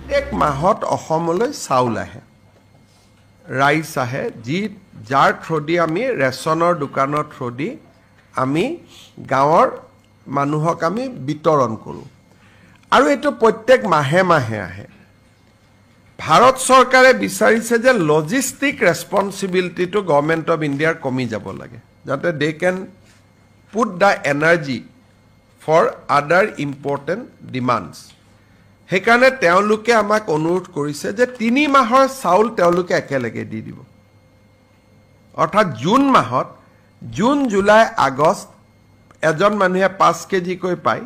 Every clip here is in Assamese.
প্ৰত্যেক মাহত অসমলৈ চাউল আহে ৰাইচ আহে যাৰ থ্ৰদি আমি ৰেচনৰ দোকানৰ থ্ৰদি আমি গাঁৱৰ মানুহক আমি বিতৰণ কৰোঁ আৰু এইটো প্ৰত্যেক মাহে মাহে আহে ভাৰত চৰকাৰে বিচাৰিছে যে লজিষ্টিক ৰেছপন্সিবিলিটিটো গভৰ্নমেণ্ট অফ ইণ্ডিয়াৰ কমি যাব লাগে যাতে দে কেন পুট দ্য এনাৰ্জি ফৰ আদাৰ ইম্পৰ্টেণ্ট ডিমাণ্ডছ সেইকাৰণে তেওঁলোকে আমাক অনুৰোধ কৰিছে যে 3 মাহৰ চাউল তেওঁলোকে একেলগে দি দিব অৰ্থাৎ জুন মাহত জুন জুলাই আগষ্ট এজন মানুহে 5 কেজিকৈ পায়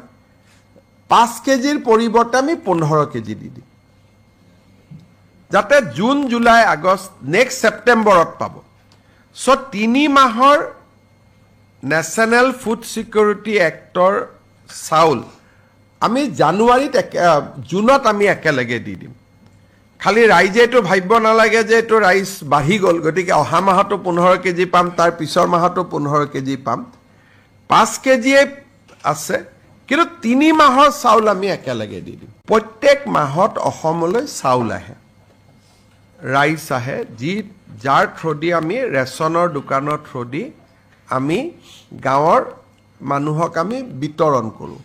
5 কেজিৰ পৰিৱৰ্তে আমি 15 কেজি দি দিম যাতে জুন জুলাই আগষ্ট নেক্সট সেপ্টেম্বৰত পাব সো 3 মাহৰ নেশ্যনেল ফুড সিকিউৰিটি এক্টৰ চাউল আমি জানুৱাৰীত জুনত আমি একেলগে দি দিম খালি ৰাইজে এটো ভাবিব নালাগে যে এটো ৰাইচ বাঢ়ি গল গতিকে অহা মাহতো 15 কেজি পাম তাৰ পিছৰ মাহতো 15 কেজি পাম 5 কেজি আছে কিন্তু 3 মাহৰ চাউল আমি একেলগে দি দিম প্ৰত্যেক মাহত অসমলৈ চাউল আহে ৰাইচ আহে যাৰ থ্ৰদি আমি ৰেচনৰ দোকানৰ থ্ৰদি আমি গাঁৱৰ মানুহক আমি বিতৰণ কৰোঁ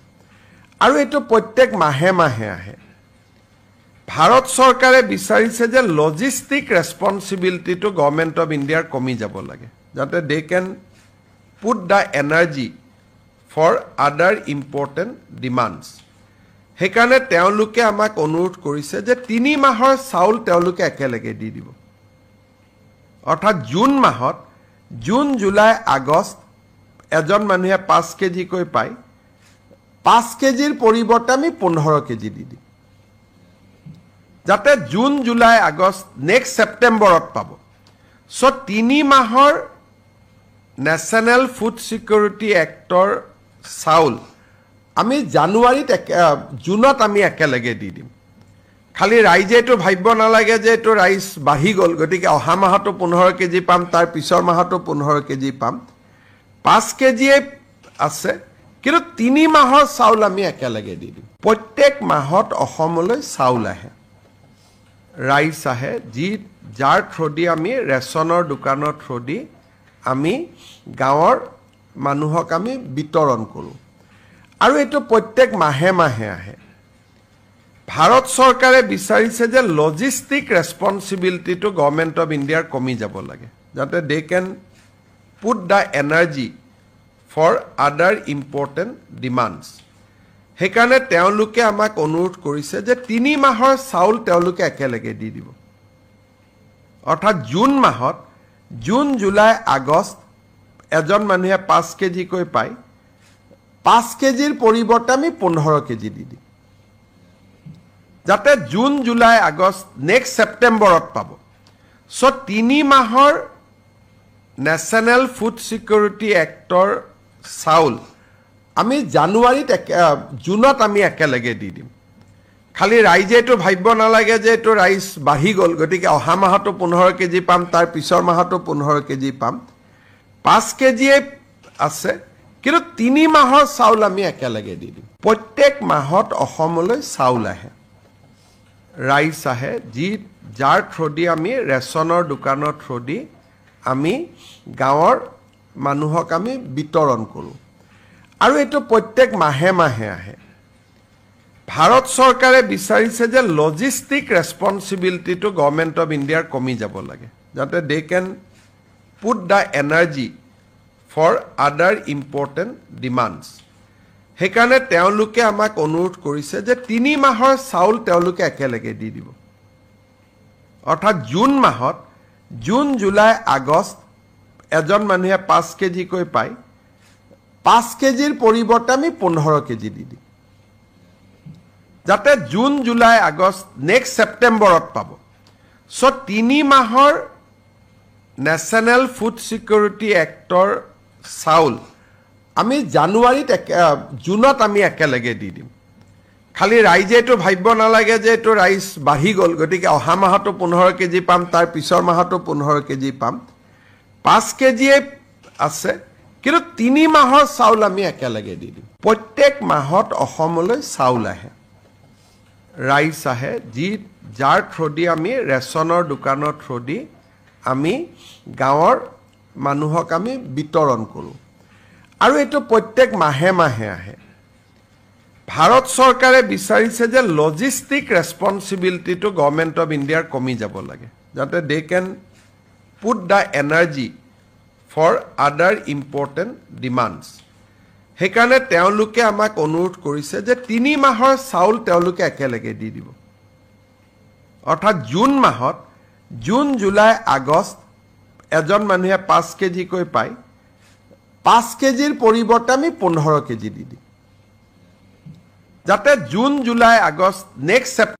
আৰু এইটো প্ৰত্যেক মাহে মাহে আহে ভাৰত চৰকাৰে বিচাৰিছে যে লজিষ্টিক ৰেছপন্সিবিলিটিটো গভৰ্নমেণ্ট অফ ইণ্ডিয়াৰ কমি যাব লাগে যাতে দে কেন পুট দ্য এনাৰ্জি ফৰ আদাৰ ইম্পৰ্টেণ্ট ডিমাণ্ডছ সেইকাৰণে তেওঁলোকে আমাক অনুৰোধ কৰিছে যে 3 মাহৰ চাউল তেওঁলোকে একেলগে দি দিব অৰ্থাৎ জুন মাহত জুন জুলাই আগষ্ট এজন মানুহে 5 কেজিকৈ পায় 5 কেজিৰ পৰিৱৰ্তে আমি 15 কেজি দি দিম যাতে জুন জুলাই আগষ্ট নেক্সট সেপ্টেম্বৰত পাব সো 3 মাহৰ নেশ্যনেল ফুড সিকিউৰিটি এক্টৰ চাউল আমি জানুৱাৰীত জুনত আমি একেলগে দি দিম খালি ৰাইজে এটো ভাবিব নালাগে যে এটো ৰাইচ বাঢ়ি গল গতিকে অহা মাহতো 15 কেজি পাম তাৰ পিছৰ মাহতো 15 কেজি পাম 5 কেজি আছে কিন্তু 3 মাহৰ চাউল আমি একেলগে দি দিম প্ৰত্যেক মাহত অসমলৈ চাউল আহে ৰাইচ আহে যাৰ থ্ৰদি আমি ৰেচনৰ দোকানৰ থ্ৰদি আমি গাঁৱৰ মানুহক আমি বিতৰণ কৰোঁ আৰু এইটো প্ৰত্যেক মাহে মাহে আহে ভাৰত চৰকাৰে বিচাৰিছে যে লজিষ্টিক ৰেছপন্সিবিলিটিটো গভৰ্নমেণ্ট অফ ইণ্ডিয়াৰ কমি যাব লাগে যাতে দে কেন পুট দ্য এনাৰ্জি ফৰ আদাৰ ইম্পৰ্টেণ্ট ডিমাণ্ডছ সেইকাৰণে তেওঁলোকে আমাক অনুৰোধ কৰিছে যে 3 মাহৰ চাউল তেওঁলোকে একেলগে দি দিব অৰ্থাৎ জুন মাহত জুন জুলাই আগষ্ট এজন মানুহে 5 কেজিকৈ পায় 5 কেজিৰ পৰিৱৰ্তে আমি 15 কেজি দি দিম যাতে জুন জুলাই আগষ্ট নেক্সট সেপ্টেম্বৰত পাব সো 3 মাহৰ নেশ্যনেল ফুড সিকিউৰিটি এক্টৰ চাউল আমি জানুৱাৰীত জুনত আমি একেলগে দি দিম খালি ৰাইজে এটো ভাবিব নালাগে যে এটো ৰাইচ বাঢ়ি গল গতিকে অহা মাহতো 15 কেজি পাম তাৰ পিছৰ মাহতো 15 কেজি পাম 5 কেজি আছে কিন্তু 3 মাহৰ চাউল আমি একেলগে দি দিম প্ৰত্যেক মাহত অসমলৈ চাউল আহে ৰাইচ আহে যাৰ থ্ৰদি আমি ৰেচনৰ দোকানৰ থ্ৰদি আমি গাঁৱৰ মানুহক আমি বিতৰণ কৰোঁ আৰু এইটো প্ৰত্যেক মাহে মাহে আহে ভাৰত চৰকাৰে বিচাৰিছে যে লজিষ্টিক ৰেছপন্সিবিলিটিটো গভৰ্নমেণ্ট অফ ইণ্ডিয়াৰ কমি যাব লাগে যাতে দে কেন পুট দ্য এনাৰ্জি ফৰ আদাৰ ইম্পৰ্টেণ্ট ডিমাণ্ডছ সেইকাৰণে তেওঁলোকে আমাক অনুৰোধ কৰিছে যে 3 মাহৰ চাউল তেওঁলোকে একেলগে দি দিব অৰ্থাৎ জুন মাহত জুন জুলাই আগষ্ট এজন মানুহে 5 কেজিকৈ পায় 5 কেজিৰ পৰিৱৰ্তে আমি 15 কেজি দি দিম যাতে জুন জুলাই আগষ্ট নেক্সট সেপ্টেম্বৰত পাব সো 3 মাহৰ নেশ্যনেল ফুড সিকিউৰিটি এক্টৰ চাউল আমি জানুৱাৰীত জুনত আমি একেলগে দি দিম খালি ৰাইজে এটো ভাবিব নালাগে যে এটো ৰাইচ বাঢ়ি গল গতিকে অহা মাহতো 15 কেজি পাম তাৰ পিছৰ মাহতো 15 কেজি পাম 5 কেজি আছে কিন্তু 3 মাহৰ চাউল আমি একেলগে দি দিম প্ৰত্যেক মাহত অসমলৈ চাউল আহে ৰাইচ আহে যাৰ থ্ৰুদি আমি ৰেচনৰ দোকানৰ থ্ৰুদি আমি গাঁৱৰ মানুহক আমি বিতৰণ কৰোঁ আৰু এইটো প্ৰত্যেক মাহে মাহে আহে ভাৰত চৰকাৰে বিচাৰিছে যে লজিষ্টিক ৰেছপন্সিবিলিটিটো গভৰ্ণমেণ্ট অফ ইণ্ডিয়াৰ কমি যাব লাগে যাতে দে কেন পুট দ্য এনাৰ্জি ফৰ আদাৰ ইম্পৰ্টেণ্ট ডিমাণ্ডছ সেইকাৰণে তেওঁলোকে আমাক অনুৰোধ কৰিছে যে 3 মাহৰ চাউল তেওঁলোকে একেলগে দি দিব অৰ্থাৎ জুন মাহত জুন জুলাই আগষ্ট এজন মানুহে 5 কেজিকৈ পায় 5 কেজিৰ পৰিৱৰ্তে আমি 15 কেজি দি দিম যাতে জুন জুলাই আগষ্ট নেক্সট